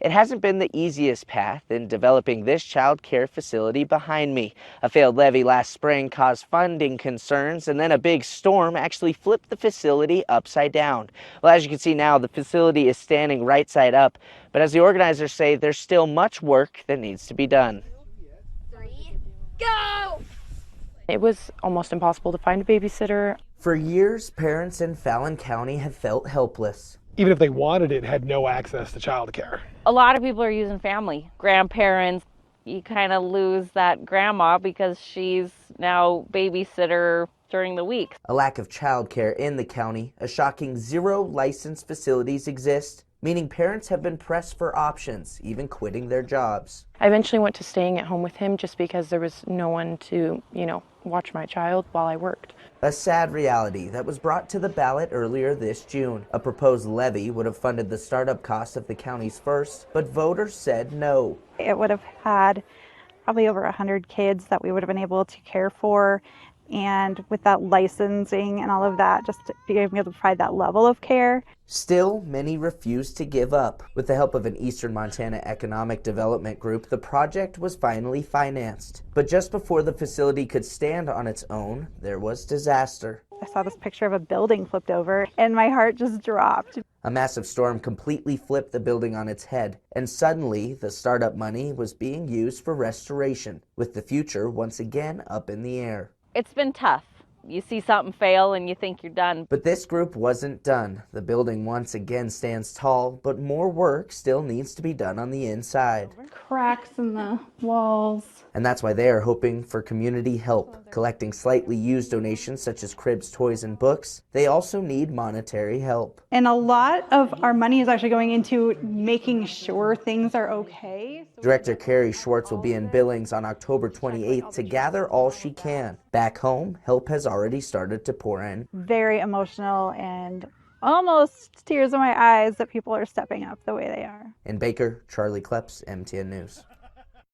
It hasn't been the easiest path in developing this child care facility behind me. A failed levee last spring caused funding concerns, and then a big storm actually flipped the facility upside down. Well, as you can see now, the facility is standing right side up, but as the organizers say, there's still much work that needs to be done. 3, go! It was almost impossible to find a babysitter. For years, parents in Fallon County have felt helpless. Even if they wanted it, had no access to childcare. A lot of people are using family, grandparents. You kind of lose that grandma because she's now babysitter during the week. A lack of childcare in the county, a shocking 0 licensed facilities exist, meaning parents have been pressed for options, even quitting their jobs. I eventually went to staying at home with him just because there was no one to, watch my child while I worked. A sad reality that was brought to the ballot earlier this June. A proposed levy would have funded the startup costs of the county's first, but voters said no. It would have had probably over 100 kids that we would have been able to care for. And with that licensing and all of that, just being able to provide that level of care. Still, many refused to give up. With the help of an Eastern Montana Economic Development Group, the project was finally financed. But just before the facility could stand on its own, there was disaster. I saw this picture of a building flipped over, and my heart just dropped. A massive storm completely flipped the building on its head, and suddenly the startup money was being used for restoration, with the future once again up in the air. It's been tough. You see something fail and you think you're done. But this group wasn't done. The building once again stands tall, but more work still needs to be done on the inside. Cracks in the walls. And that's why they are hoping for community help, collecting slightly used donations such as cribs, toys, and books. They also need monetary help. And a lot of our money is actually going into making sure things are okay. Director Carrie Schwartz will be in Billings on October 28th to gather all she can. Back home, help has already started to pour in. Very emotional and almost tears in my eyes that people are stepping up the way they are. In Baker, Charlie Kleps, MTN News.